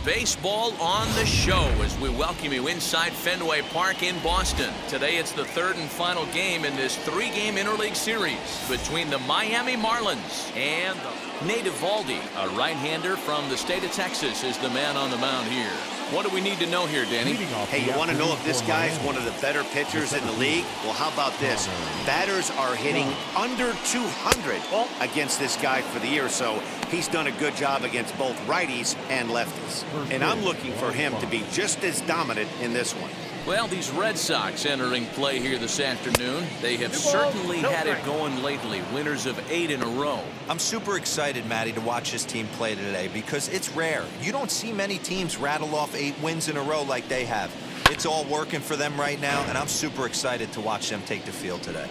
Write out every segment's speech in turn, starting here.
Baseball on the show as we welcome you inside Fenway Park in Boston. Today it's the third and final game in this three-game interleague series between the Miami Marlins and Nate Eovaldi, a right-hander from the state of Texas, is the man on the mound here. What do we need to know here, Danny? Hey, you want to know if this guy's one of the better pitchers in the league? Well, how about this? Batters are hitting under 200 against this guy for the year, so he's done a good job against both righties and lefties. And I'm looking for him to be just as dominant in this one. Well, these Red Sox entering play here this afternoon. They have certainly had it going lately. Winners of 8 in a row. I'm super excited, Matty, to watch this team play today because it's rare. You don't see many teams rattle off 8 wins in a row like they have. It's all working for them right now, and I'm super excited to watch them take the field today.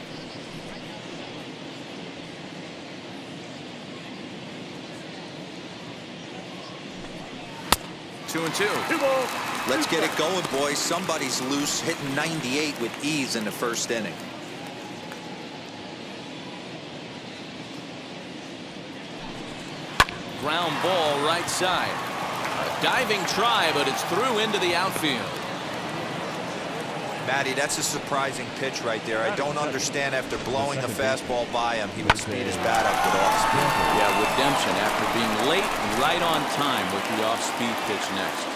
Two and two. Let's get it going, boys. Somebody's loose, hitting 98 with ease in the first inning. Ground ball right side. A diving try, but it's through into the outfield. Matty, that's a surprising pitch right there. I don't understand after blowing the fastball by him, he would speed his bat up with off speed. Yeah, redemption after being late, right on time with the off-speed pitch next.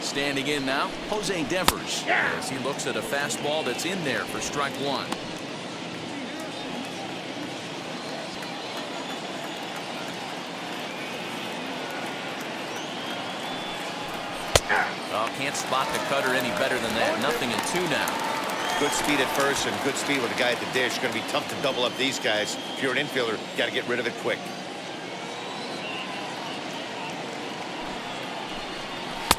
Standing in now, Jose Devers, as he looks at a fastball that's in there for strike one. Oh, can't spot the cutter any better than that. 0-2 now. Good speed at first and good speed with the guy at the dish. Going to be tough to double up these guys. If you're an infielder, got to get rid of it quick.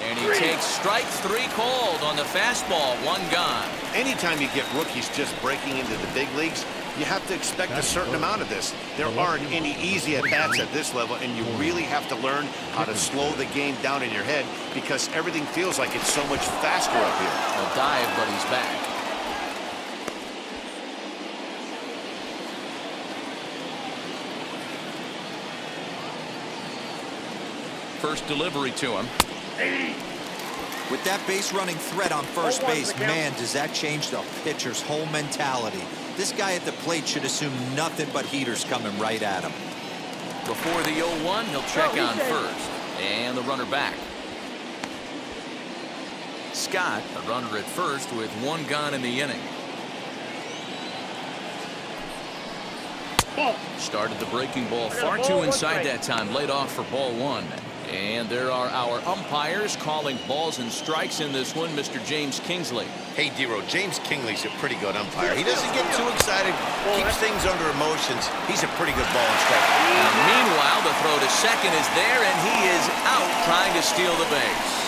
And he takes strike 3 called on the fastball. 1 gone. Anytime you get rookies just breaking into the big leagues, you have to expect a certain amount of this. There aren't any easy at-bats at this level, and you really have to learn how to slow the game down in your head because everything feels like it's so much faster up here. A dive, but he's back. First delivery to him. With that base running threat on first base, man, does that change the pitcher's whole mentality. This guy at the plate should assume nothing but heaters coming right at him. Before the 0-1, he'll check on first. And the runner back. Scott, the runner at first with 1 gone in the inning. Started the breaking ball far too inside that time. Laid off for ball 1. And there are our umpires calling balls and strikes in this one. Mr. James Kingsley. Hey, Dero, James Kingley's a pretty good umpire. He doesn't get too excited, keeps things under emotions. He's a pretty good ball and strike. Meanwhile, the throw to second is there, and he is out trying to steal the base.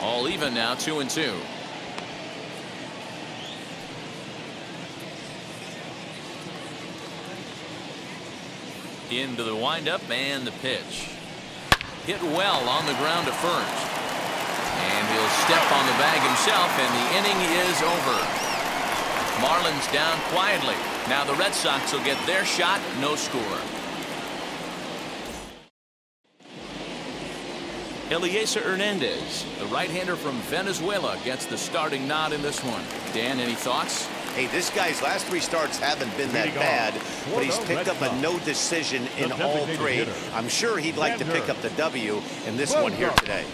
All even now, 2-2. Into the windup and the pitch. Hit well on the ground to first. And he'll step on the bag himself, and the inning is over. Marlins down quietly. Now the Red Sox will get their shot, no score. Eliezer Hernandez, the right-hander from Venezuela, gets the starting nod in this one. Dan, any thoughts? Hey, this guy's last 3 starts haven't been that bad, but he's picked up a no decision in all 3. I'm sure he'd like to pick up the W in this one here today.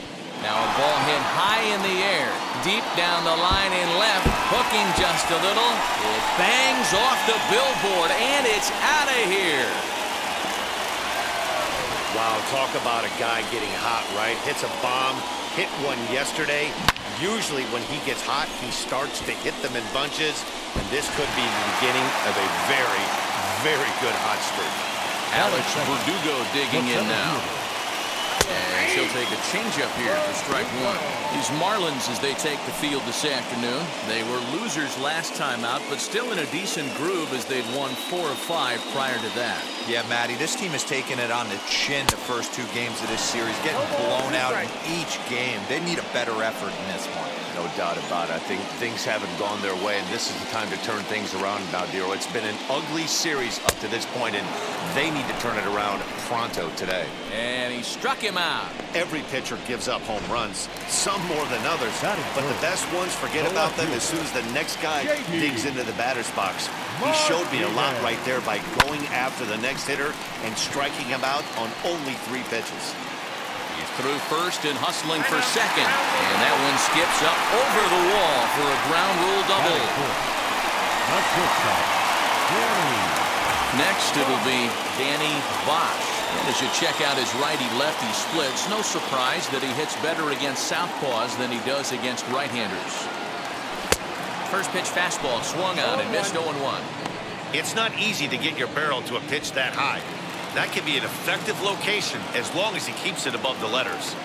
Now a ball hit high in the air, deep down the line in left, hooking just a little. It bangs off the billboard, and it's out of here. Wow, talk about a guy getting hot, right? Hits a bomb, hit one yesterday. Usually when he gets hot, he starts to hit them in bunches, and this could be the beginning of a very, very good hot streak. Alex Verdugo digging in now. And he'll take a changeup here for strike one. These Marlins, as they take the field this afternoon, they were losers last time out, but still in a decent groove as they'd won 4 of 5 prior to that. Yeah, Matty, this team has taken it on the chin the first 2 games of this series, getting blown out in each game. They need a better effort in this one. No doubt about it. I think things haven't gone their way, and this is the time to turn things around now, Dero. It's been an ugly series up to this point, and they need to turn it around pronto today. And he struck him out. Every pitcher gives up home runs, some more than others, but the best ones forget about them as soon as the next guy digs into the batter's box. He showed me a lot right there by going after the next hitter and striking him out on only 3 pitches. He's through first and hustling for second. And that one skips up over the wall for a ground rule double. Next, it'll be Danny Bosch. And as you check out his righty-lefty splits, no surprise that he hits better against southpaws than he does against right-handers. First pitch fastball swung on and missed 0-1. It's not easy to get your barrel to a pitch that high. That can be an effective location as long as he keeps it above the letters.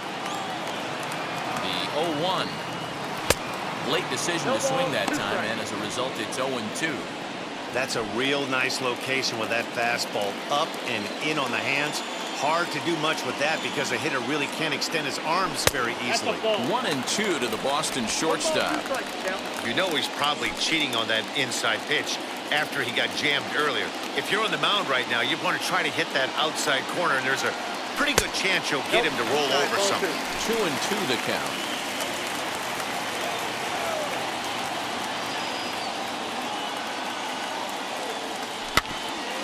The 0-1. Late decision to swing that time, and as a result, it's 0-2. That's a real nice location with that fastball up and in on the hands. Hard to do much with that because a hitter really can't extend his arms very easily. 1-2 to the Boston shortstop. You know he's probably cheating on that inside pitch after he got jammed earlier. If you're on the mound right now, you want to try to hit that outside corner, and there's a pretty good chance you'll get him to roll over something. 2-2 the count.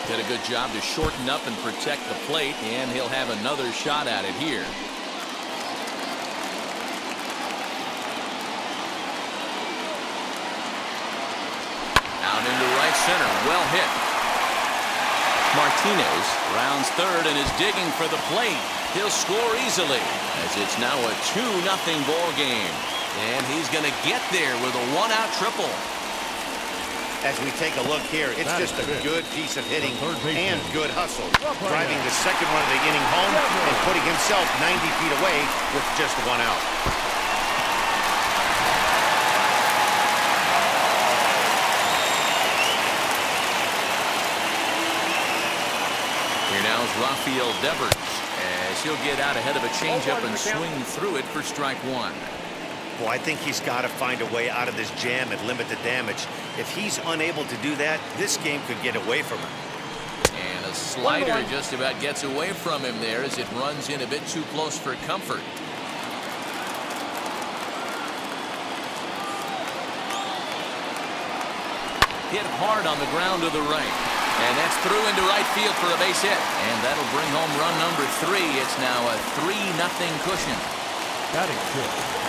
Did a good job to shorten up and protect the plate, and he'll have another shot at it here. Out into right center, well hit. Martinez rounds third and is digging for the plate. He'll score easily as it's now a 2-0 ball game. And he's going to get there with a 1-out triple. As we take a look here, it's just a good piece of hitting and good hustle. Driving the second run of the inning home and putting himself 90 feet away with just 1 out. Here now is Rafael Devers as he'll get out ahead of a changeup and swing through it for strike 1. Well, I think he's got to find a way out of this jam and limit the damage. If he's unable to do that, this game could get away from him. And a slider just about gets away from him there as it runs in a bit too close for comfort. Hit hard on the ground to the right. And that's through into right field for a base hit. And that'll bring home run number 3. It's now a 3-0 cushion. Batting fifth.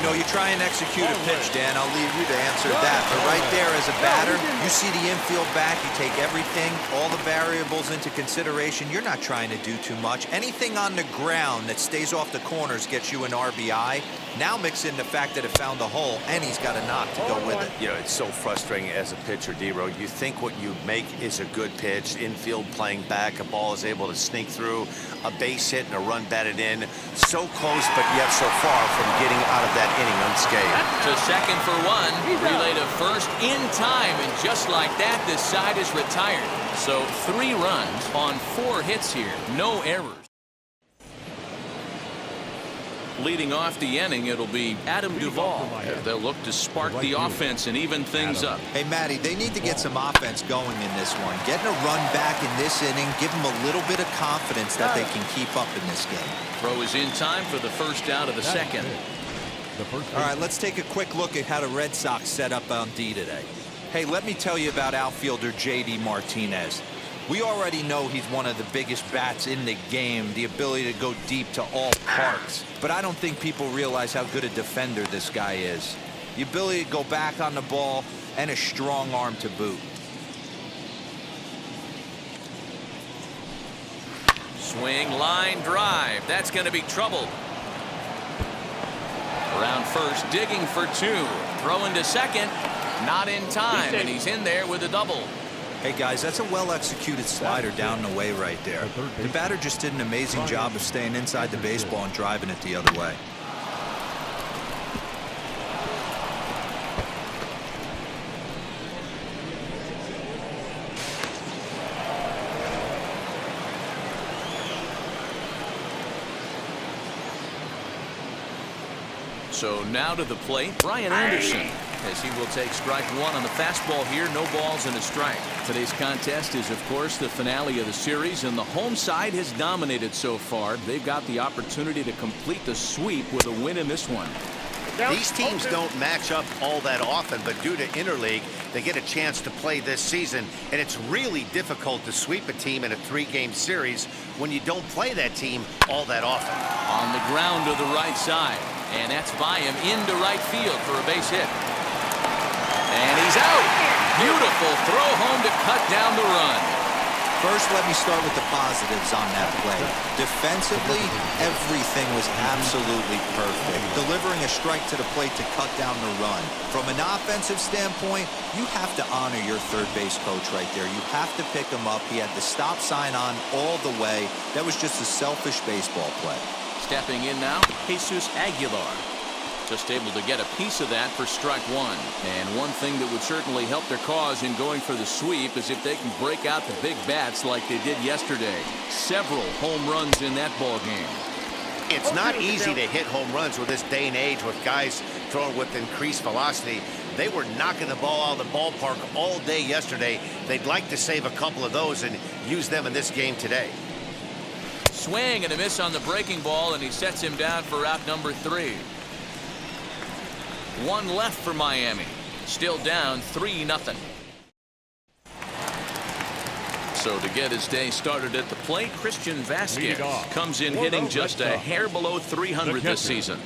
No, you try and execute a pitch, Dan. I'll leave you to answer that. But right there as a batter, you see the infield back. You take everything, all the variables into consideration. You're not trying to do too much. Anything on the ground that stays off the corners gets you an RBI. Now mix in the fact that it found the hole, and he's got a knock to go with it. You know, it's so frustrating as a pitcher, D-Row. You think what you make is a good pitch. Infield playing back. A ball is able to sneak through. A base hit and a run batted in. So close, but yet so far from getting out of that inning unscathed. To second for 1. Relay to first in time. And just like that, this side is retired. So 3 runs on 4 hits here. No errors. Leading off the inning, it'll be Adam Duvall. They'll look to spark the offense and even things up. Hey, Matty, they need to get some offense going in this one. Getting a run back in this inning, give them a little bit of confidence that they can keep up in this game. Throw is in time for the first out of the second. All right, let's take a quick look at how the Red Sox set up on D today. Hey, let me tell you about outfielder J.D. Martinez. We already know he's one of the biggest bats in the game, the ability to go deep to all parks. But I don't think people realize how good a defender this guy is. The ability to go back on the ball and a strong arm to boot. Swing, line, drive. That's going to be trouble. Around first, digging for 2. Throwing to second. Not in time, and he's in there with a double. Hey guys, that's a well-executed slider down and away right there. The batter just did an amazing job of staying inside the baseball and driving it the other way. So now to the plate, Brian Anderson, as he will take strike one on the fastball here. No balls and a strike. Today's contest is, of course, the finale of the series, and the home side has dominated so far. They've got the opportunity to complete the sweep with a win in this one. These teams don't match up all that often, but due to interleague, they get a chance to play this season, and it's really difficult to sweep a team in a 3-game series when you don't play that team all that often. On the ground to the right side, and that's by him into right field for a base hit. And he's out. Beautiful throw home to cut down the run. First, let me start with the positives on that play. Defensively, everything was absolutely perfect. Delivering a strike to the plate to cut down the run. From an offensive standpoint, you have to honor your third base coach right there. You have to pick him up. He had the stop sign on all the way. That was just a selfish baseball play. Stepping in now, Jesus Aguilar. Just able to get a piece of that for strike one. And one thing that would certainly help their cause in going for the sweep is if they can break out the big bats like they did yesterday. Several home runs in that ball game. It's not easy to hit home runs with this day and age with guys throwing with increased velocity. They were knocking the ball out of the ballpark all day yesterday. They'd like to save a couple of those and use them in this game today. Swing and a miss on the breaking ball, and he sets him down for out number 3. One left for Miami. Still down 3-0. So to get his day started at the plate, Christian Vasquez comes in hitting just a hair below 300 this season.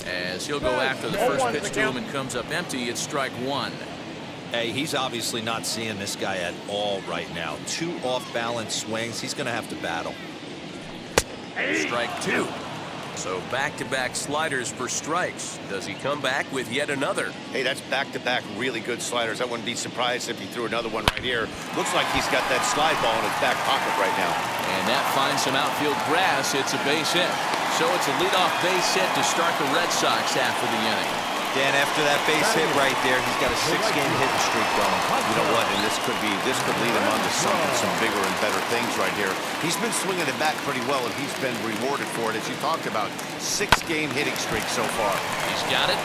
As he'll go after the first pitch to him and comes up empty, it's strike one. Hey, he's obviously not seeing this guy at all right now. 2 off-balance swings. He's going to have to battle. Strike two. So back-to-back sliders for strikes. Does he come back with yet another? Hey, that's back-to-back really good sliders. I wouldn't be surprised if he threw another one right here. Looks like he's got that slide ball in his back pocket right now. And that finds some outfield grass. It's a base hit. So it's a leadoff base hit to start the Red Sox after the inning. Dan, after that base hit right there, he's got a 6-game hitting streak going. You know what? And this could lead him on to some bigger and better things right here. He's been swinging it back pretty well, and he's been rewarded for it, as you talked about. 6-game hitting streak so far. He's got it.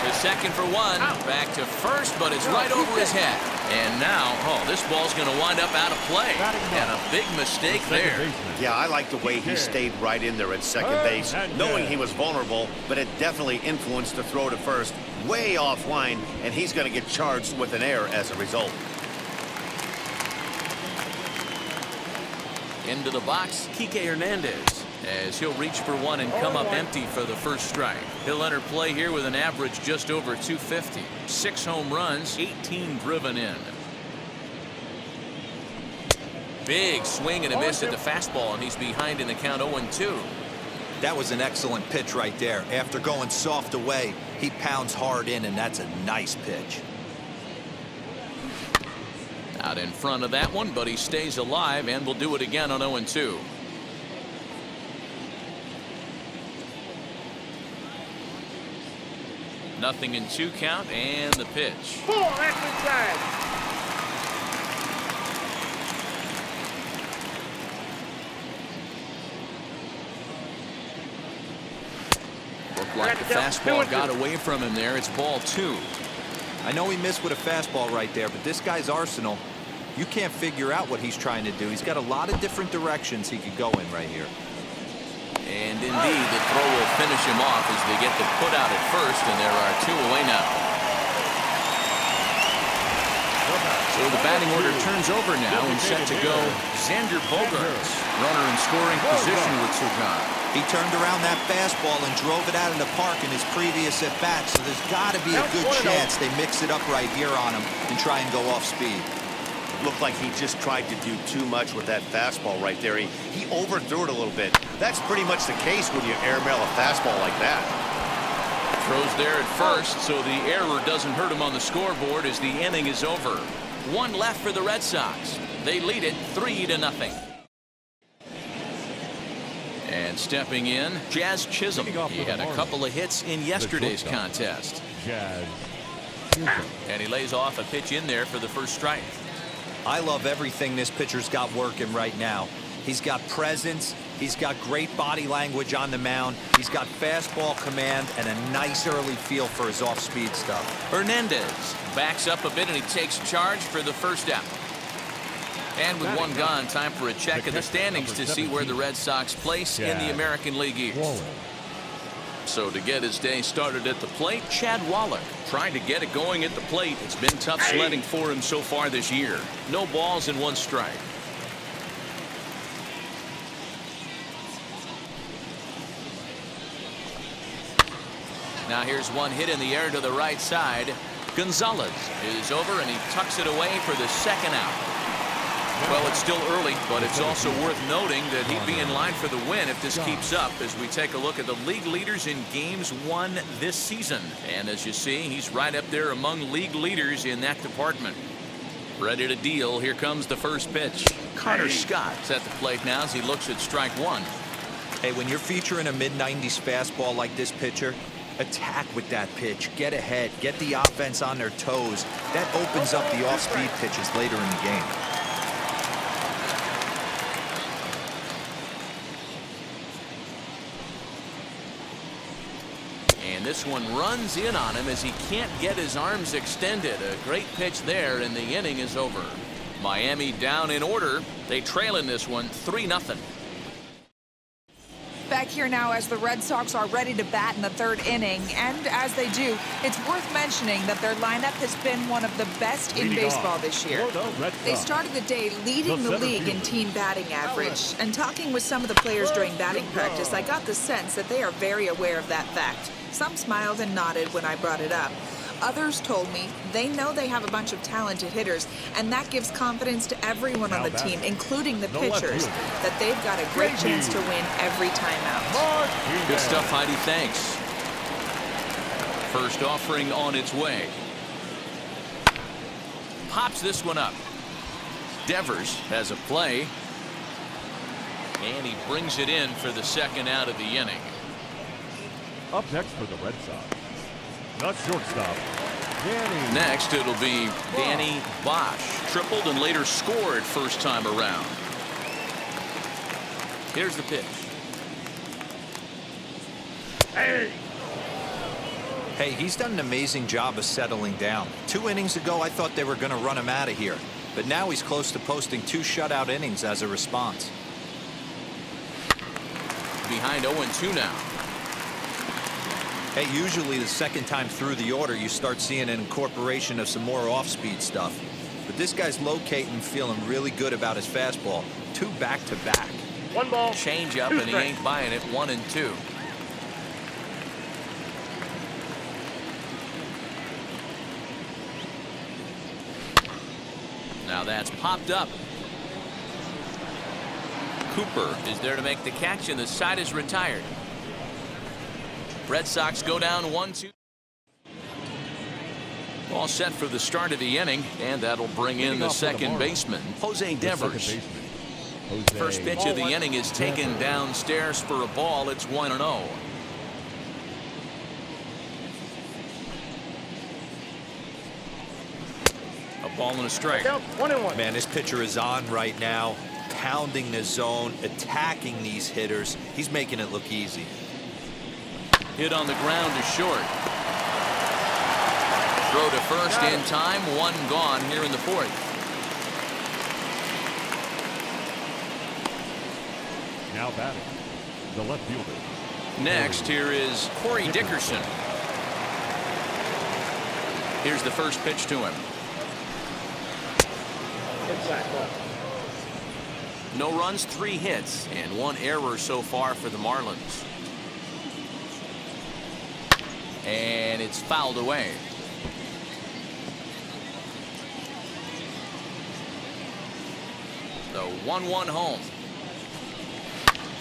To second for one. Back to first, but it's right over his head. And now, this ball's going to wind up out of play. And a big mistake there. Yeah, I like the way he stayed right in there at second base, knowing he was vulnerable, but it definitely influenced the throw to first. Way offline, and he's going to get charged with an error as a result. Into the box, Kike Hernandez, as he'll reach for one and come up empty for the first strike. He'll enter play here with an average just over 250. 6 home runs, 18 driven in. Big swing and a miss at the fastball, and he's behind in the count 0-2. That was an excellent pitch right there. After going soft away, he pounds hard in, and that's a nice pitch. Out in front of that one, but he stays alive and will do it again on 0-2. Nothing in 2 count, and the pitch. Looked like the fastball got away from him there. It's ball 2. I know he missed with a fastball right there, but this guy's arsenal, you can't figure out what he's trying to do. He's got a lot of different directions he could go in right here. And indeed, the throw will finish him off as they get the put out at first, and there are 2 away now. So the batting order turns over now and set to go Xander Bogaerts, runner in scoring position with Sugan. He turned around that fastball and drove it out of the park in his previous at-bat, so there's got to be a good chance they mix it up right here on him and try and go off speed. Looked like he just tried to do too much with that fastball right there. He overthrew it a little bit. That's pretty much the case when you airmail a fastball like that. Throws there at first, so the error doesn't hurt him on the scoreboard as the inning is over. One left for the Red Sox. They lead it 3-0. And stepping in, Jazz Chisholm. He had a couple of hits in yesterday's contest. And he lays off a pitch in there for the first strike. I love everything this pitcher's got working right now. He's got presence. He's got great body language on the mound. He's got fastball command and a nice early feel for his off-speed stuff. Hernandez backs up a bit and he takes charge for the first out. And with one gone, time for a check of the standings to see where the Red Sox place in the American League East. So to get his day started at the plate, Chad Wallach trying to get it going at the plate. It's been tough sledding for him so far this year. No balls and one strike. Now here's one hit in the air to the right side. Gonzalez is over and he tucks it away for the second out. Well, it's still early, but it's also worth noting that he'd be in line for the win if this keeps up as we take a look at the league leaders in games won this season. And as you see, he's right up there among league leaders in that department. Ready to deal. Here comes the first pitch. Carter Scott's at the plate now as he looks at strike one. Hey, when you're featuring a mid-90s fastball like this pitcher, attack with that pitch. Get ahead. Get the offense on their toes. That opens up the off-speed pitches later in the game. And this one runs in on him as he can't get his arms extended. A great pitch there, and the inning is over. Miami down in order. They trail in this one 3-0. Back here now as the Red Sox are ready to bat in the third inning. And as they do, it's worth mentioning that their lineup has been one of the best in baseball this year. They started the day leading the league in team batting average. And talking with some of the players during batting practice, I got the sense that they are very aware of that fact. Some smiled and nodded when I brought it up. Others told me they know they have a bunch of talented hitters, and that gives confidence to everyone on the team, including the pitchers, that they've got a great chance to win every time out. Good stuff, Heidi. Thanks. First offering on its way. Pops this one up. Devers has a play. And he brings it in for the second out of the inning. Up next for the Red Sox, the shortstop, Danny. Next, it'll be Danny Bosch. Tripled and later scored first time around. Here's the pitch. Hey, he's done an amazing job of settling down. 2 innings ago, I thought they were going to run him out of here. But now he's close to posting 2 shutout innings as a response. Behind 0-2 now. Hey, usually the second time through the order, you start seeing an incorporation of some more off-speed stuff. But this guy's locating, feeling really good about his fastball. 2 back-to-back. One ball. Change up, and he ain't buying it. 1-2. Now that's popped up. Cooper is there to make the catch, and the side is retired. Red Sox go down 1-2. All set for the start of the inning, and that'll bring in the second baseman, Jose Devers. First pitch of the inning is taken downstairs for a ball. It's 1-0. A ball and a strike. 1-1. Man, this pitcher is on right now, pounding the zone, attacking these hitters. He's making it look easy. Hit on the ground to short. Throw to first in time. 1 gone here in the 4th. Now batting, the left fielder. Next, here is Corey Dickerson. Here's the first pitch to him. No runs, 3 hits, and 1 error so far for the Marlins. And it's fouled away. The 1-1 home.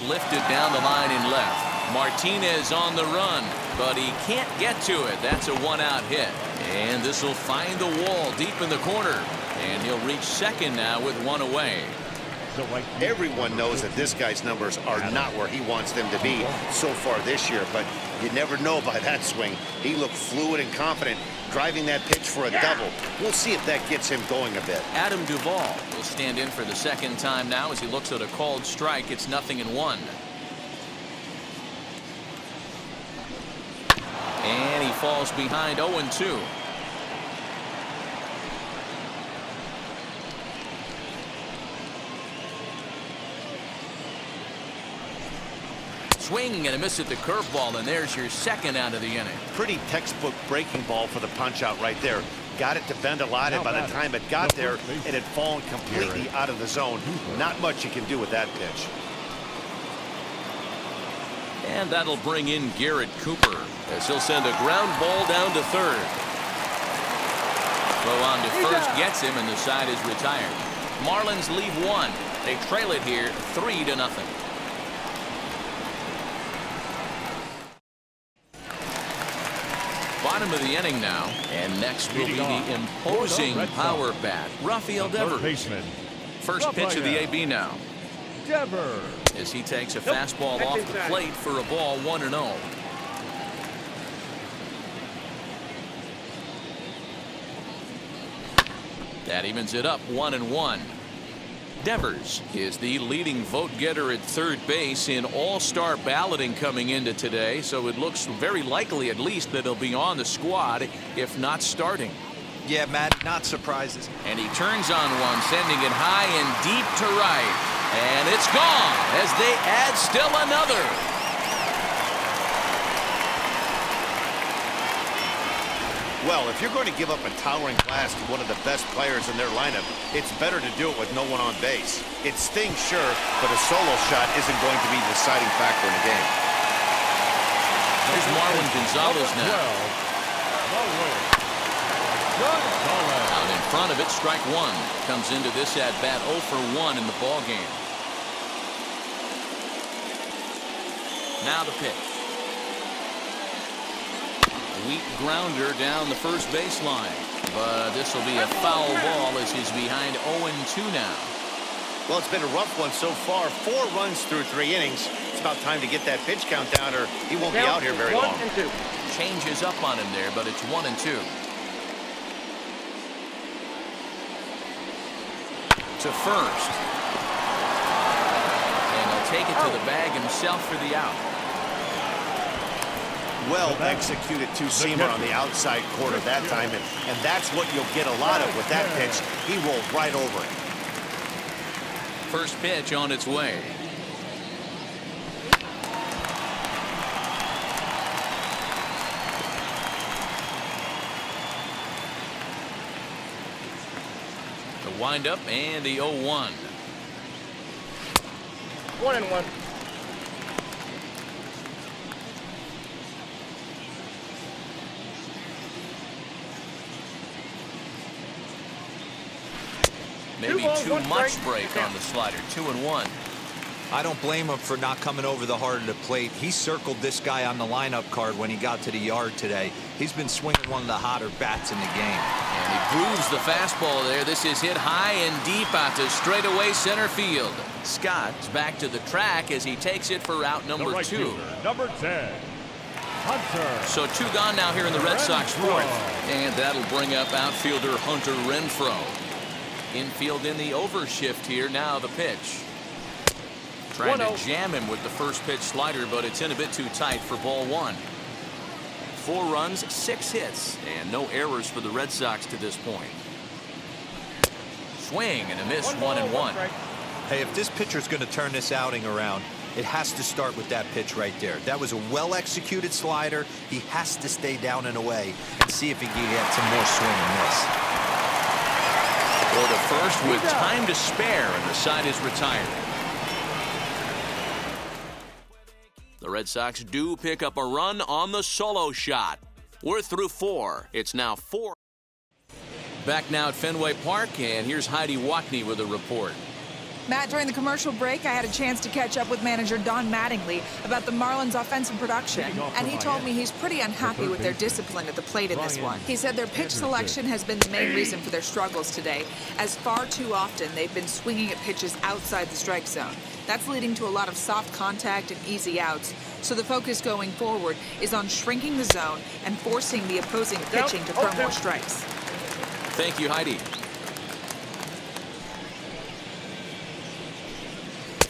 Lifted down the line in left. Martinez on the run, but he can't get to it. That's a 1-out hit. And this will find the wall deep in the corner. And he'll reach second now with one away. Everyone knows that this guy's numbers are not where he wants them to be so far this year, but you never know by that swing. He looked fluid and confident, driving that pitch for a double. We'll see if that gets him going a bit. Adam Duvall will stand in for the second time now as he looks at a called strike. It's 0-1. And he falls behind 0-2. Swing and a miss at the curveball, and there's your second out of the inning. Pretty textbook breaking ball for the punch out right there. Got it to bend a lot, and by the time it got there, it had fallen completely out of the zone. Not much you can do with that pitch. And that'll bring in Garrett Cooper as he'll send a ground ball down to third. Throw on to first gets him, and the side is retired. Marlins leave one. They trail it here 3-0. Bottom of the inning now, and next will be the imposing power bat, Rafael Devers. First pitch of the AB now. As he takes a fastball off the plate for a ball 1-0. That evens it up 1-1. Devers is the leading vote getter at third base in all-star balloting coming into today, so it looks very likely at least that he'll be on the squad, if not starting. Yeah, Matt, not surprises. And he turns on one, sending it high and deep to right. And it's gone as they add still another. Well, if you're going to give up a towering blast to one of the best players in their lineup, it's better to do it with no one on base. It stings, sure, but a solo shot isn't going to be the deciding factor in the game. There's Marlon Gonzalez now. Out in front of it, strike one. Comes into this at bat 0 for 1 in the ball game. Now the pitch. Weak grounder down the first baseline, but this will be a foul ball as he's behind 0-2 now. Well, it's been a rough one so far. 4 runs through 3 innings. It's about time to get that pitch count down, or he won't be out here very long. Changes up on him there, but it's 1-2. To first, and he'll take it to the bag himself for the out. Well executed two-seamer on the outside corner that time, and that's what you'll get a lot of with that pitch. He rolled right over it. First pitch on its way. The windup and the 0-1. 1-1. Maybe too much break on the slider. 2-1. I don't blame him for not coming over the heart of the plate. He circled this guy on the lineup card when he got to the yard today. He's been swinging one of the hotter bats in the game. And he grooves the fastball there. This is hit high and deep out to straightaway center field. Scott's back to the track as he takes it for out number 2. Number 10. Hunter. So 2 gone now here in the Red Sox fourth. And that'll bring up outfielder Hunter Renfro. Infield in the overshift here. Now the pitch. Trying to jam him with the first pitch slider, but it's in a bit too tight for ball 1. 4 runs, 6 hits, and no errors for the Red Sox to this point. Swing and a miss, 1-1. Hey, if this pitcher's going to turn this outing around, it has to start with that pitch right there. That was a well-executed slider. He has to stay down and away and see if he can get some more swing in this. Or the first with time to spare, and the side is retired. The Red Sox do pick up a run on the solo shot. We're through 4. It's now 4. Back now at Fenway Park, and here's Heidi Watney with a report. Matt, during the commercial break, I had a chance to catch up with manager Don Mattingly about the Marlins' offensive production, and he told me he's pretty unhappy with their discipline at the plate in this one. He said their pitch selection has been the main reason for their struggles today, as far too often they've been swinging at pitches outside the strike zone. That's leading to a lot of soft contact and easy outs, so the focus going forward is on shrinking the zone and forcing the opposing pitching to throw more strikes. Thank you, Heidi.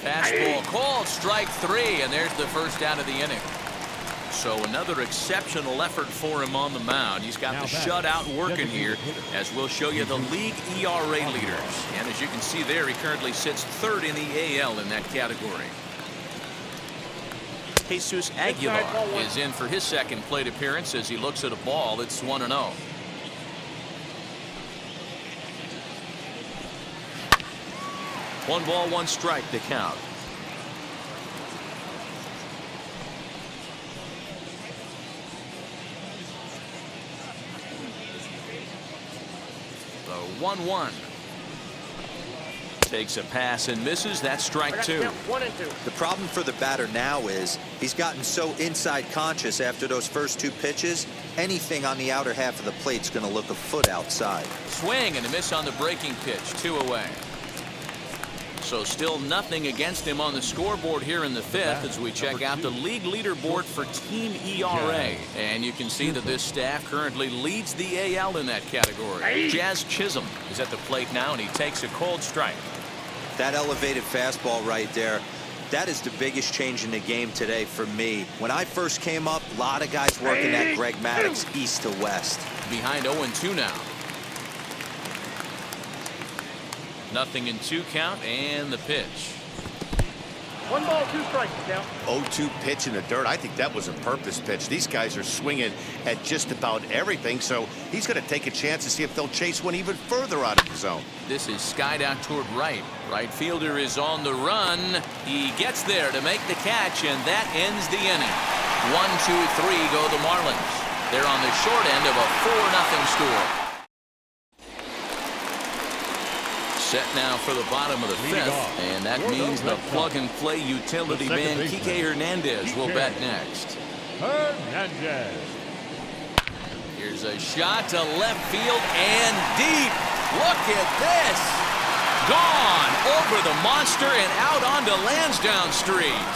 Fastball called, strike 3, and there's the first out of the inning. So another exceptional effort for him on the mound. He's got the shutout working here, as we'll show you the league ERA leaders. And as you can see there, he currently sits 3rd in the AL in that category. Jesus Aguilar is in for his second plate appearance as he looks at a ball that's 1-0. One ball, one strike to count. The 1-1. Takes a pass and misses. That's strike 2. 1 and 2. The problem for the batter now is he's gotten so inside conscious after those first 2 pitches. Anything on the outer half of the plate's going to look a foot outside. Swing and a miss on the breaking pitch. 2 away. So still nothing against him on the scoreboard here in the 5th as we check out the league leaderboard for team ERA. And you can see that this staff currently leads the AL in that category. Jazz Chisholm is at the plate now, and he takes a cold strike. That elevated fastball right there, that is the biggest change in the game today for me. When I first came up, a lot of guys working that Greg Maddux east to west. Behind 0-2 now. Nothing in 2 count, and the pitch. 1 ball, 2 strikes, count. 0-2 pitch in the dirt. I think that was a purpose pitch. These guys are swinging at just about everything, so he's going to take a chance to see if they'll chase one even further out of the zone. This is skied out toward right. Right fielder is on the run. He gets there to make the catch, and that ends the inning. 1-2-3 go the Marlins. They're on the short end of a 4-0 score. Set now for the bottom of the 5th, and that means the plug-and-play utility man Kike Hernandez will bat next. Hernandez. Here's a shot to left field and deep. Look at this. Gone over the monster and out onto Lansdowne Street.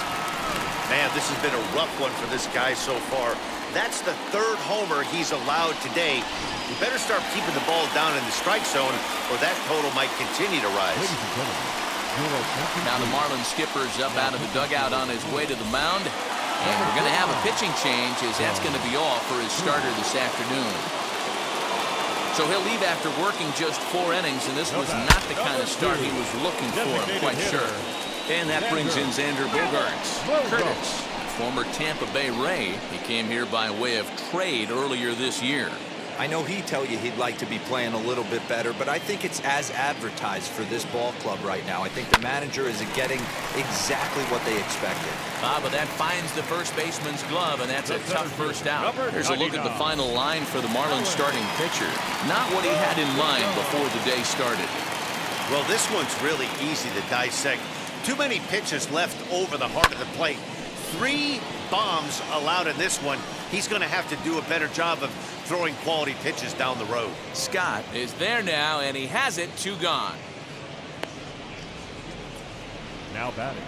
Man, this has been a rough one for this guy so far. That's the 3rd homer he's allowed today. You better start keeping the ball down in the strike zone, or that total might continue to rise. Now the Marlins skipper's up out of the dugout on his way to the mound. And we're going to have a pitching change, as that's going to be all for his starter this afternoon. So he'll leave after working just 4 innings, and this was not the kind of start he was looking for, I'm quite sure. And that brings in Xander Bogaerts. Curtis, former Tampa Bay Ray. He came here by way of trade earlier this year. I know he'd tell you he'd like to be playing a little bit better, but I think it's as advertised for this ball club right now. I think the manager is getting exactly what they expected. But that finds the first baseman's glove, and that's a tough first out. Here's a look at the final line for the Marlins starting pitcher. Not what he had in mind before the day started. Well, this one's really easy to dissect. Too many pitches left over the heart of the plate. 3 bombs allowed in this one. He's going to have to do a better job of throwing quality pitches down the road. Scott is there now, and he has it. 2 gone. Now batting,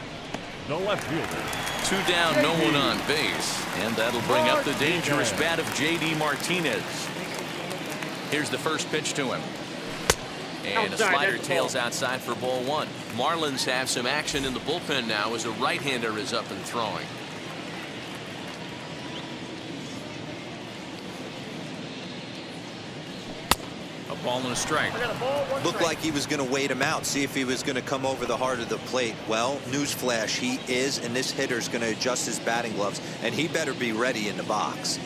the left fielder. 2 down, no one on base, and that'll bring up the dangerous bat of J.D. Martinez. Here's the first pitch to him. And a slider tails outside for ball 1. Marlins have some action in the bullpen now as a right-hander is up and throwing. A ball and a strike. Looked like he was going to wait him out, see if he was going to come over the heart of the plate. Well, newsflash, he is, and this hitter's going to adjust his batting gloves, and he better be ready in the box.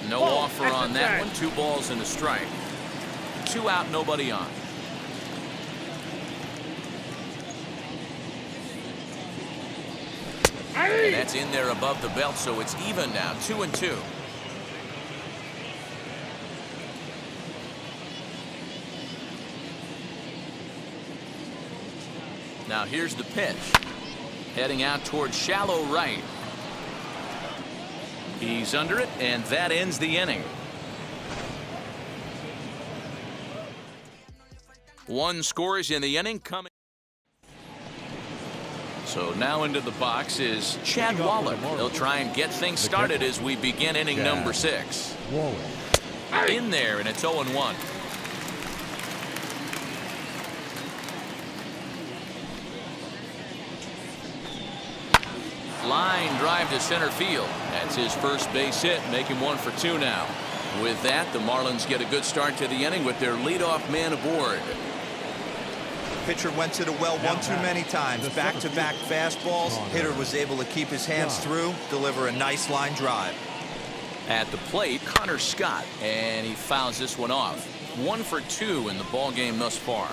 No offer on that one. 2 balls and a strike. 2 out, nobody on. And that's in there above the belt, so it's even now. 2-2. Now here's the pitch. Heading out towards shallow right. He's under it, and that ends the inning. One scores in the inning coming. So now into the box is Chad Wallach. He'll try and get things started as we begin inning number 6. In there, and it's 0-1. Line drive to center field. That's his first base hit, making 1 for 2 now. With that, the Marlins get a good start to the inning with their leadoff man aboard. Pitcher went to the well one too many times. Back-to-back fastballs. Hitter was able to keep his hands through, deliver a nice line drive. At the plate, Connor Scott, and he fouls this one off. 1 for 2 in the ball game thus far.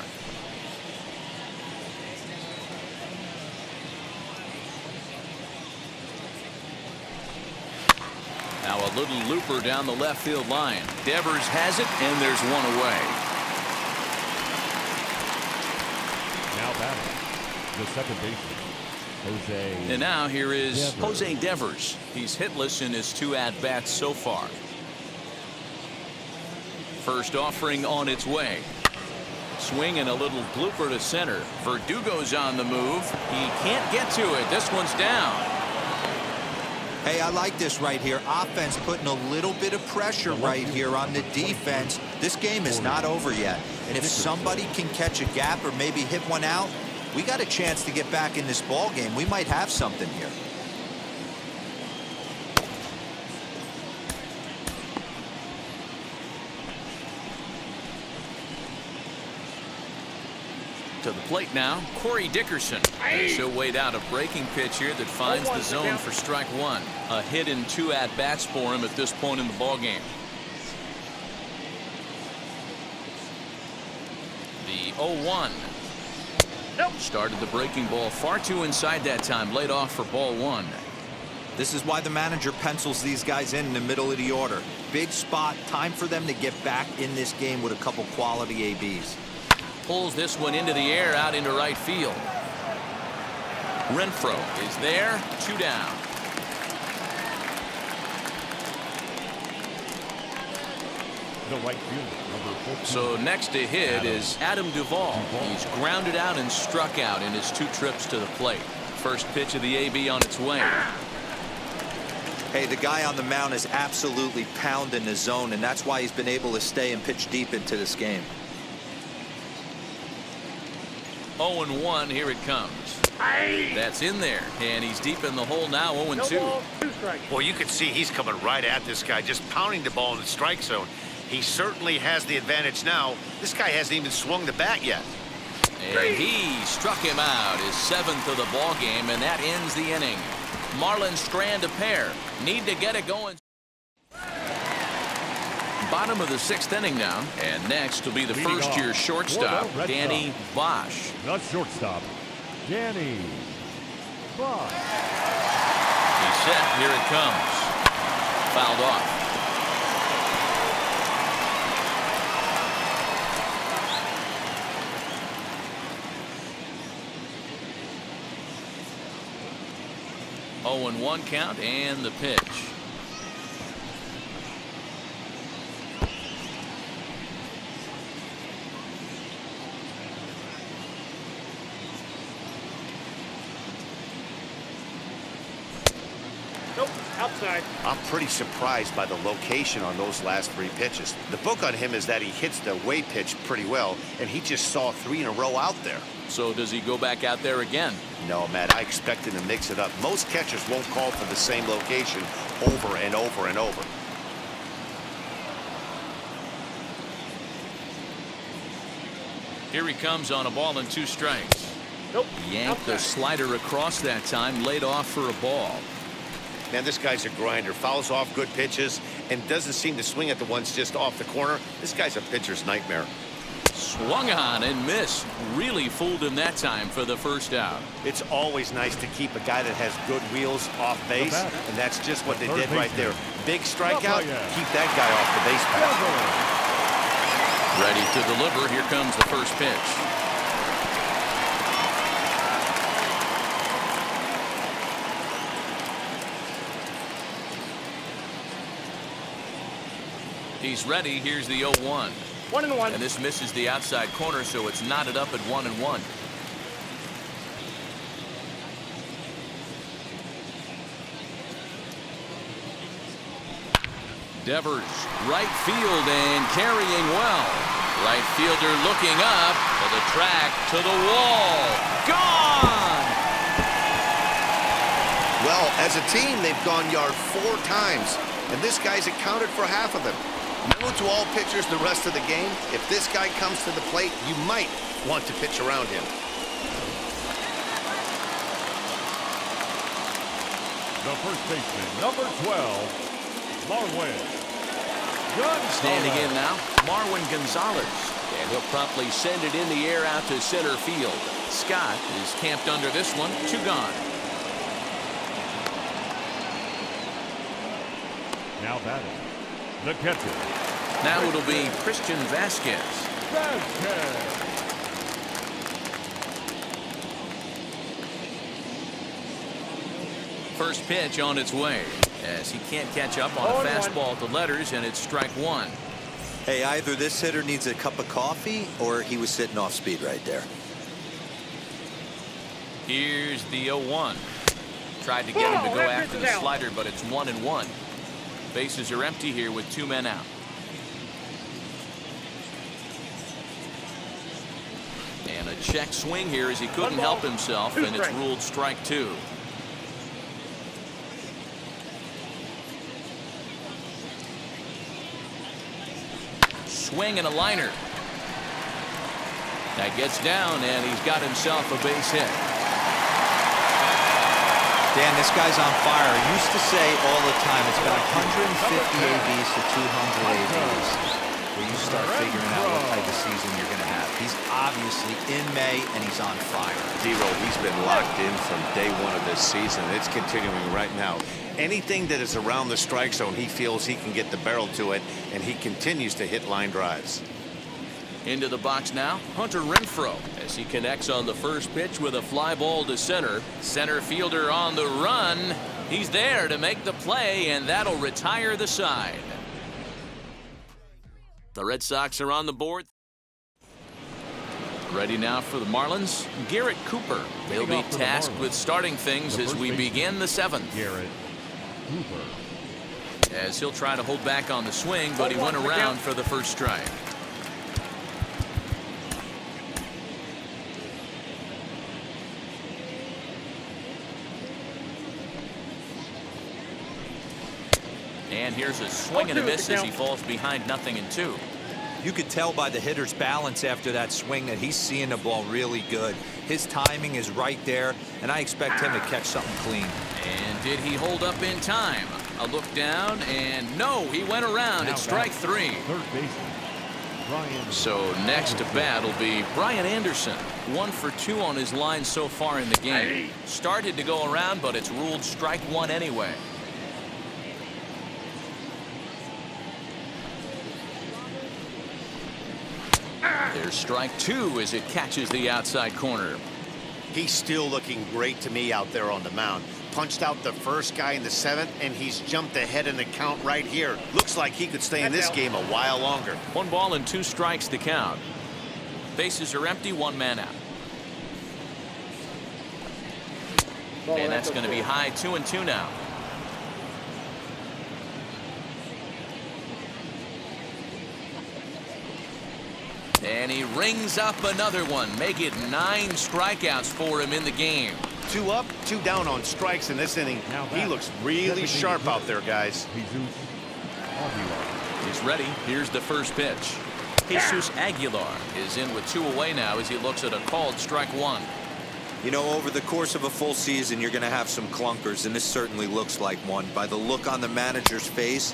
Now a little looper down the left field line. Devers has it, and there's 1 away. Now batting, the second baseman, Jose. And now here is Jose Devers. He's hitless in his 2 at-bats so far. First offering on its way. Swing and a little blooper to center. Verdugo's on the move. He can't get to it. This one's down. Hey, I like this right here. Offense putting a little bit of pressure right here on the defense. This game is not over yet. And if somebody can catch a gap or maybe hit one out, we got a chance to get back in this ball game. We might have something here. To the plate now, Corey Dickerson. So weighed out a breaking pitch here that finds the zone for strike 1. A hit in 2 at-bats for him at this point in the ball game. The 0-1. Started the breaking ball far too inside that time. Laid off for ball 1. This is why the manager pencils these guys in the middle of the order. Big spot. Time for them to get back in this game with a couple quality ABs. Pulls this one into the air out into right field. Renfro is there. 2 down. The right fielder, number 14. So next to hit is Adam Duvall. He's grounded out and struck out in his 2 trips to the plate. First pitch of the AB on its way. Hey, the guy on the mound is absolutely pounding the zone, and that's why he's been able to stay and pitch deep into this game. 0-1, here it comes. That's in there, and he's deep in the hole now. 0-2. Well, you can see he's coming right at this guy, just pounding the ball in the strike zone. He certainly has the advantage now. This guy hasn't even swung the bat yet. And he struck him out, his 7th of the ball game, and that ends the inning. Marlins strand a pair. Need to get it going. Bottom of the 6th inning now, and next will be the first-year shortstop, Danny Bosch. The shortstop, Danny Bosch. He's set. Here it comes. Fouled off. Oh, and 1 count, and the pitch. Outside. I'm pretty surprised by the location on those last 3 pitches. The book on him is that he hits the away pitch pretty well, and he just saw 3 in a row out there. So does he go back out there again? No, Matt, I expect him to mix it up. Most catchers won't call for the same location over and over and over. Here he comes on a ball and 2 strikes. Yanked the slider across that time, laid off for a ball. Man, this guy's a grinder. Fouls off good pitches and doesn't seem to swing at the ones just off the corner. This guy's a pitcher's nightmare. Swung on and missed. Really fooled him that time for the first out. It's always nice to keep a guy that has good wheels off base, and that's just what they did right there. Big strikeout, keep that guy off the base path. Ready to deliver. Here comes the first pitch. He's ready. Here's the 0-1. 1-1. And this misses the outside corner, so it's knotted up at 1-1. Devers, right field and carrying well. Right fielder looking up to the track, to the wall. Gone! Well, as a team, they've gone yard 4 times, and this guy's accounted for half of them. Known to all pitchers the rest of the game, if this guy comes to the plate, you might want to pitch around him. The first baseman, number 12, Marlon Gonzalez. Standing in now, Marlon Gonzalez. And he'll promptly send it in the air out to center field. Scott is camped under this one. 2 gone. Now batting, the catcher. Now it'll be Christian Vasquez. First pitch on its way, as he can't catch up on a fastball to letters, and it's strike 1. Hey, either this hitter needs a cup of coffee or he was sitting off speed right there. Here's the 0-1. Tried to get him to go after the slider, but it's 1-1. Bases are empty here with 2 men out. And a check swing here as he couldn't help himself, and it's ruled strike 2. Swing and a liner. That gets down, and he's got himself a base hit. Dan, this guy's on fire. I used to say all the time, it's been 150 ABs to 200 ABs where you start figuring out what type of season you're going to have. He's obviously in May, and he's on fire. Zero, he's been locked in from day 1 of this season. It's continuing right now. Anything that is around the strike zone, he feels he can get the barrel to it, and he continues to hit line drives. Into the box now, Hunter Renfro, as he connects on the first pitch with a fly ball to center. Center fielder on the run. He's there to make the play, and that'll retire the side. The Red Sox are on the board. Ready now for the Marlins, Garrett Cooper. They'll be tasked with starting things as we begin the 7th. Garrett Cooper. As he'll try to hold back on the swing, but he went around for the first strike. And here's a swing and a miss as he falls behind 0-2. You could tell by the hitter's balance after that swing that he's seeing the ball really good. His timing is right there, and I expect him to catch something clean. And did he hold up in time? A look down, and no, he went around at strike 3. Third baseman, Brian. So next to bat will be Brian Anderson. 1 for 2 on his line so far in the game. Started to go around, but it's ruled strike 1 anyway. There's strike 2 as it catches the outside corner. He's still looking great to me out there on the mound. Punched out the first guy in the 7th, and he's jumped ahead in the count right here. Looks like he could stay in this game a while longer. 1 ball and 2 strikes to count. Bases are empty, 1 man out. And that's going to be high, 2-2 now. And he rings up another one. Make it 9 strikeouts for him in the game. 2 up, 2 down on strikes in this inning. He looks really sharp out there, guys. He's ready. Here's the first pitch. Jesus Aguilar is in with 2 away now as he looks at a called strike 1. You know, over the course of a full season, you're going to have some clunkers, and this certainly looks like one. By the look on the manager's face,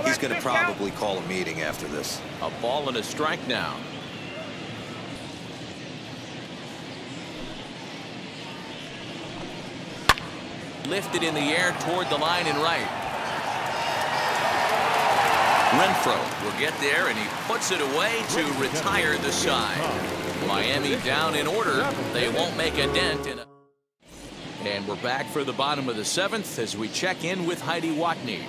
he's going to probably call a meeting after this. A ball and a strike now. Lifted in the air toward the line and right. Renfro will get there, and he puts it away to retire the side. Miami down in order. They won't make a dent in it. And we're back for the bottom of the 7th as we check in with Heidi Watney.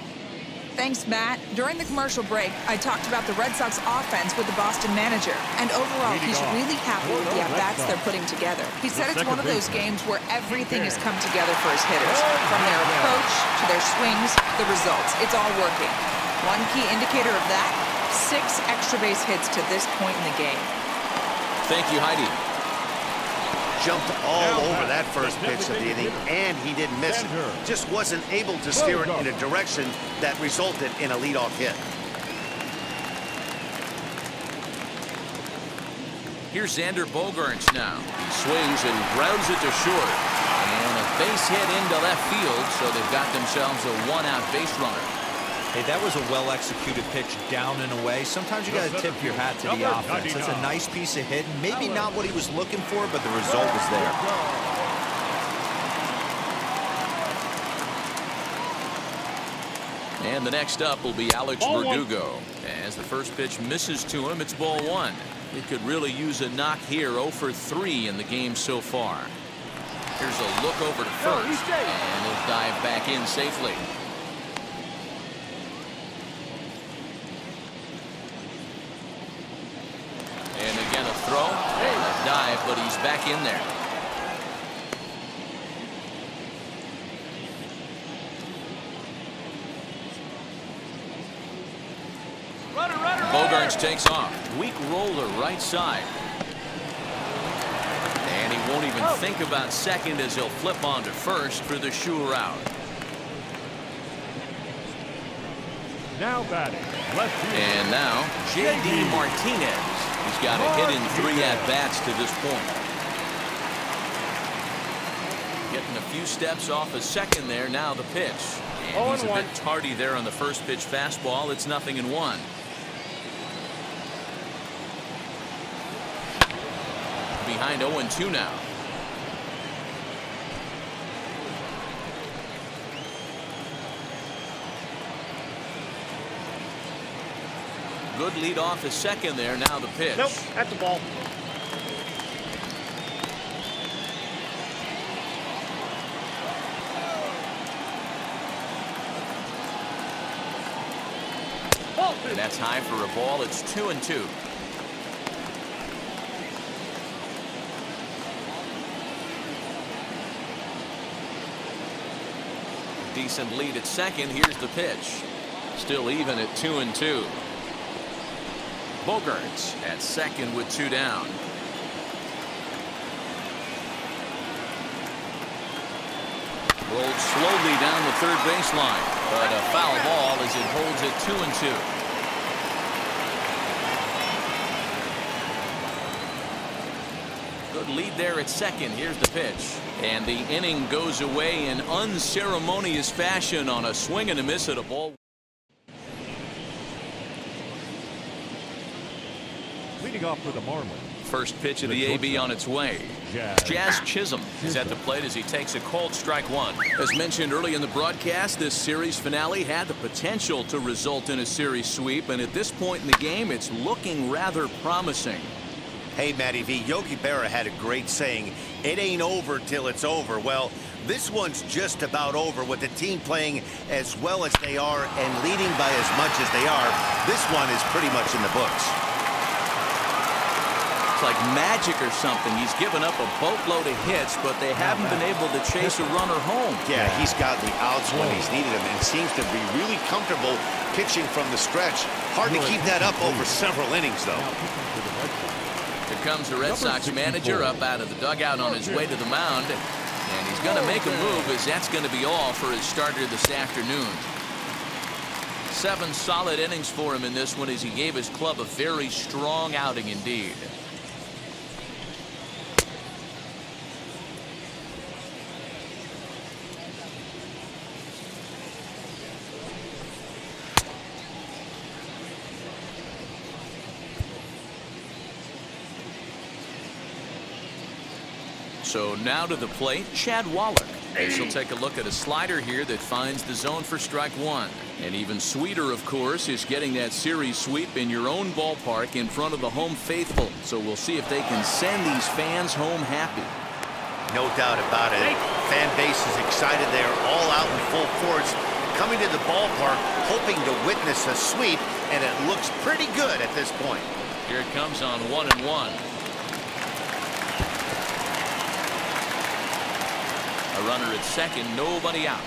Thanks, Matt. During the commercial break, I talked about the Red Sox offense with the Boston manager, and overall, he's really happy with the at-bats they're putting together. He said it's one of those games where everything has come together for his hitters, from their approach to their swings, the results. It's all working. One key indicator of that, 6 extra base hits to this point in the game. Thank you, Heidi. Jumped all over that first pitch of the inning, and he didn't miss it. Just wasn't able to steer it in a direction that resulted in a leadoff hit. Here's Xander Bogaerts now. He swings and grounds it to short. And a base hit into left field, so they've got themselves a 1-out base runner. Hey, that was a well-executed pitch down and away. Sometimes you got to tip your hat to the offense. That's a nice piece of hitting. Maybe not what he was looking for, but the result was there. And the next up will be Alex Verdugo. As the first pitch misses to him, it's ball 1. He could really use a knock here, 0 for 3 in the game so far. Here's a look over to first, and he'll dive back in safely. And again a throw, and a dive, but he's back in there. Bogaerts takes off. Weak roller right side. And he won't even think about second as he'll flip on to first for the sure out. Now batting, left field. And now J.D. Martinez. He's got a hit in 3 at-bats to this point. Getting a few steps off a second there. Now the pitch. And he's a bit tardy there on the first pitch fastball. It's 0-1. Behind 0-2 now. Good lead off the second there. Now the pitch. Nope, that's the ball. And that's high for a ball. It's 2-2. Decent lead at second. Here's the pitch. Still even at 2-2. Bogaerts at second with 2 down. Rolled slowly down the third baseline, but a foul ball as it holds it 2-2. Good lead there at second. Here's the pitch. And the inning goes away in unceremonious fashion on a swing and a miss at a ball. Leading off for the Marlins. First pitch of the AB on its way. Jazz Chisholm is at the plate as he takes a called strike 1. As mentioned early in the broadcast, this series finale had the potential to result in a series sweep, and at this point in the game, it's looking rather promising. Hey, Matty V, Yogi Berra had a great saying, it ain't over till it's over. Well, this one's just about over with the team playing as well as they are and leading by as much as they are. This one is pretty much in the books. It's like magic or something. He's given up a boatload of hits, but they haven't been able to chase a runner home. Yeah, he's got the outs when he's needed them and seems to be really comfortable pitching from the stretch. Hard to keep that up over several innings, though. Here comes the Red Sox manager up out of the dugout on his way to the mound. And he's going to make a move, as that's going to be all for his starter this afternoon. 7 solid innings for him in this one as he gave his club a very strong outing indeed. So now to the plate, Chad Wallach. As he'll take a look at a slider here that finds the zone for strike 1. And even sweeter, of course, is getting that series sweep in your own ballpark in front of the home faithful. So we'll see if they can send these fans home happy. No doubt about it. Fan base is excited. They are all out in full force. coming to the ballpark, hoping to witness a sweep, and it looks pretty good at this point. Here it comes on 1-1. A runner at second, nobody out.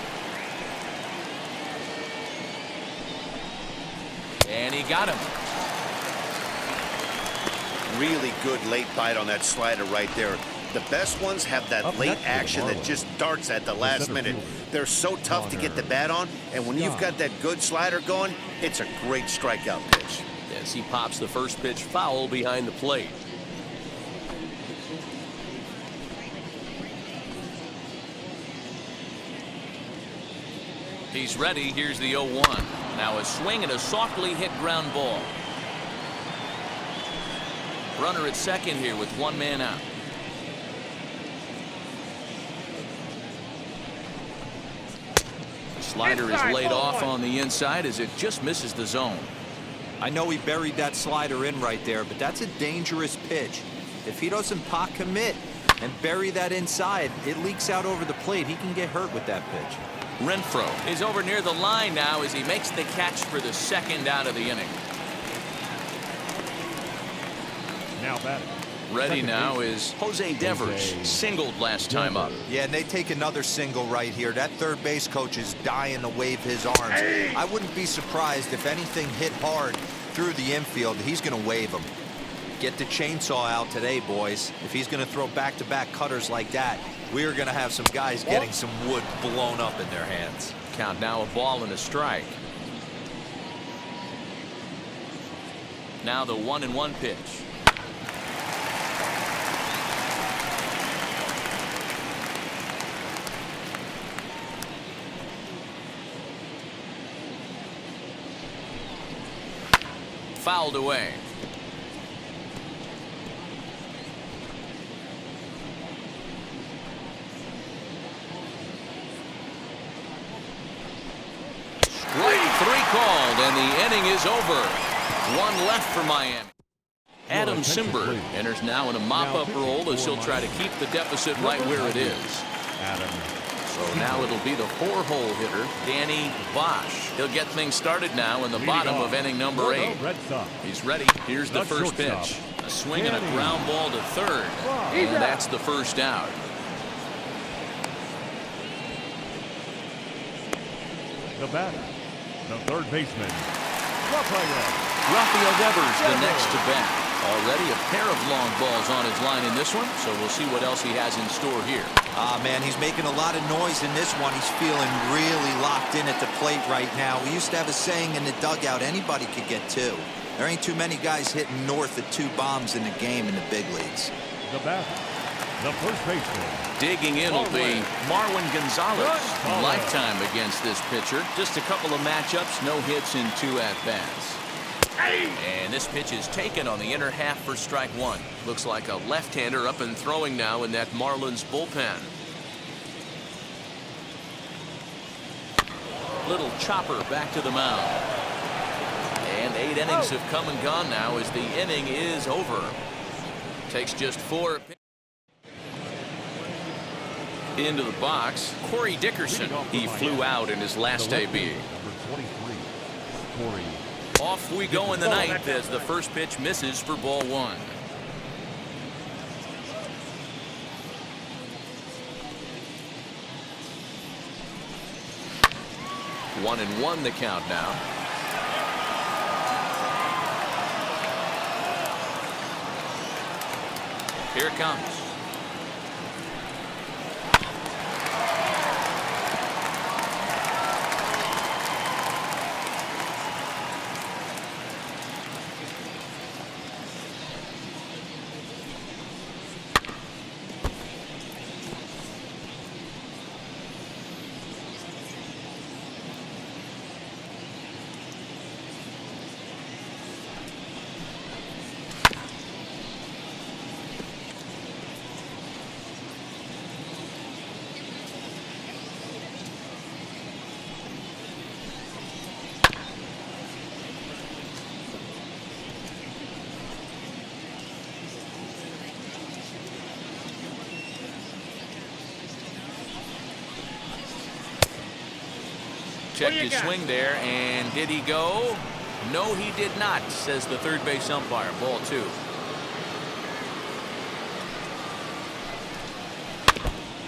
And he got him. Really good late bite on that slider right there. The best ones have that late action that just darts at the last minute. They're so tough to get the bat on, and when you've got that good slider going, it's a great strikeout pitch. As he pops the first pitch foul behind the plate. He's ready. Here's the 0-1. Now a swing and a softly hit ground ball. Runner at second here with one man out. The slider is laid off on the inside as it just misses the zone. I know he buried that slider in right there, but that's a dangerous pitch. If he doesn't pot commit and bury that inside, it leaks out over the plate. He can get hurt with that pitch. Renfro is over near the line now as he makes the catch for the second out of the inning. Now batting. Ready now is Jose Devers. Singled last time up. Yeah, and they take another single right here. That third base coach is dying to wave his arms. I wouldn't be surprised if anything hit hard through the infield. He's going to wave them. Get the chainsaw out today, boys. If he's going to throw back-to-back cutters like that, we're going to have some guys getting some wood blown up in their hands. Count now, a ball and a strike. Now the 1-1 pitch. Fouled away. Strike three called, and the inning is over. One left for Miami. Adam Simberg enters now in a mop-up role as he'll try to keep the deficit right where it is. So now it'll be the four-hole hitter, Danny Bosch. He'll get things started now in the bottom of inning number 8. He's ready. Here's the first pitch. A swing and a ground ball to third. And that's the first out. The batter, the third baseman, Rafael Devers the next to bat. Already a pair of long balls on his line in this one, so we'll see what else he has in store here. Ah, man, he's making a lot of noise in this one. He's feeling really locked in at the plate right now. We used to have a saying in the dugout, anybody could get two. There ain't too many guys hitting north of 2 bombs in the game in the big leagues. The batter, the first baseman. Digging in will be Marlon Gonzalez. Lifetime against this pitcher. Just a couple of matchups, no hits in 2 at-bats. And this pitch is taken on the inner half for strike 1. Looks like a left-hander up and throwing now in that Marlins bullpen. Little chopper back to the mound. And 8 innings have come and gone now as the inning is over. Takes just 4 into the box. Corey Dickerson. He flew out in his last AB. Off we go in the ninth as the first pitch misses for ball 1. One and one the count now. Here it comes. checked his swing there, and did he go? No, he did not, says the third base umpire. Ball 2.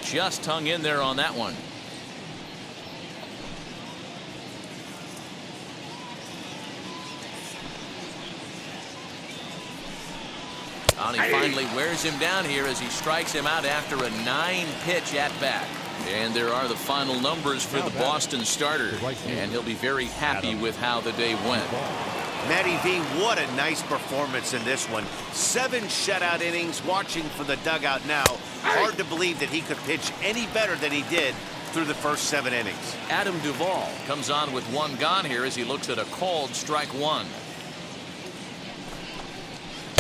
Just hung in there on that one. And he finally wears him down here as he strikes him out after a 9-pitch at-bat. And there are the final numbers for the Boston starter. And he'll be very happy with how the day went. Matty V, what a nice performance in this one. 7 shutout innings. Watching from the dugout now, hard to believe that he could pitch any better than he did through the first 7 innings. Adam Duvall comes on with 1 gone here as he looks at a called strike 1.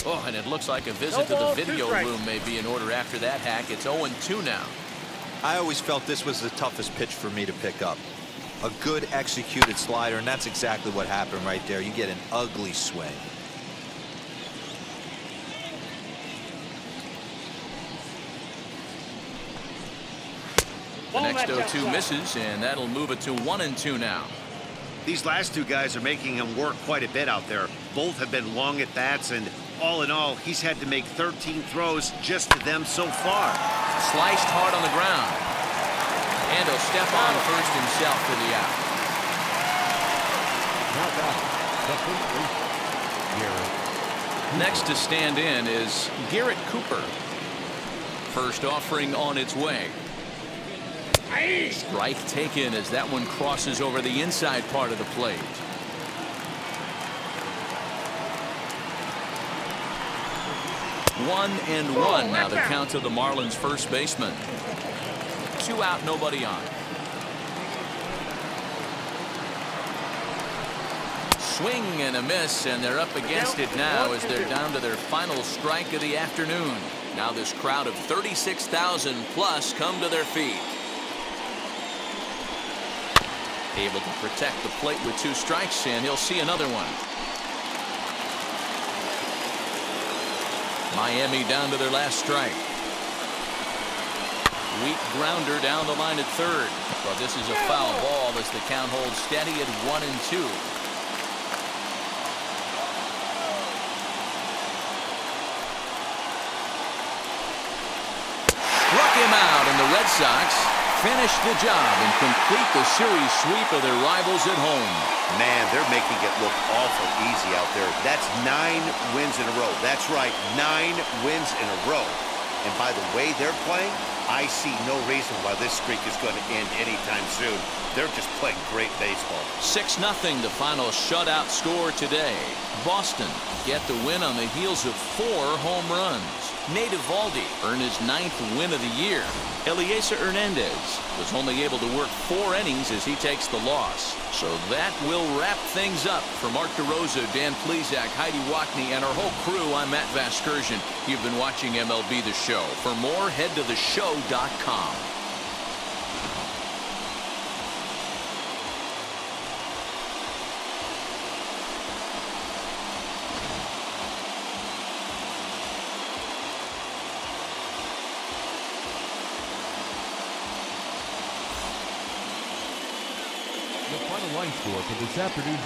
Oh, and it looks like a visit to the video room may be in order after that hack. It's 0-2 now. I always felt this was the toughest pitch for me to pick up. A good executed slider, and that's exactly what happened right there. You get an ugly swing. The next 0-2 misses, and that'll move it to 1-2 now. These last 2 guys are making him work quite a bit out there. Both have been long at bats, and all in all, he's had to make 13 throws just to them so far. Sliced hard on the ground. And he'll step on first himself for the out. Next to stand in is Garrett Cooper. First offering on its way. Strike taken as that one crosses over the inside part of the plate. One and one now the count to the Marlins first baseman. 2 out, nobody on. Swing and a miss, and they're up against it now as they're down to their final strike of the afternoon. Now this crowd of 36,000 plus come to their feet. Able to protect the plate with 2 strikes, and he'll see another one. Miami down to their last strike. Weak grounder down the line at third. But this is a foul ball as the count holds steady at 1-2. Struck him out, and the Red Sox finish the job and complete the series sweep of their rivals at home. Man, they're making it look awful easy out there. That's 9 wins in a row. That's right, 9 wins in a row. And by the way they're playing, I see no reason why this streak is going to end anytime soon. They're just playing great baseball. 6-0 the final shutout score today. Boston get the win on the heels of 4 home runs. Nate Eovaldi earned his 9th win of the year. Elieser Hernandez was only able to work 4 innings as he takes the loss. So that will wrap things up. For Mark DeRosa, Dan Plesac, Heidi Wackney, and our whole crew, I'm Matt Vasgersian. You've been watching MLB The Show. For more, head to theshow.com. The final line score for this afternoon's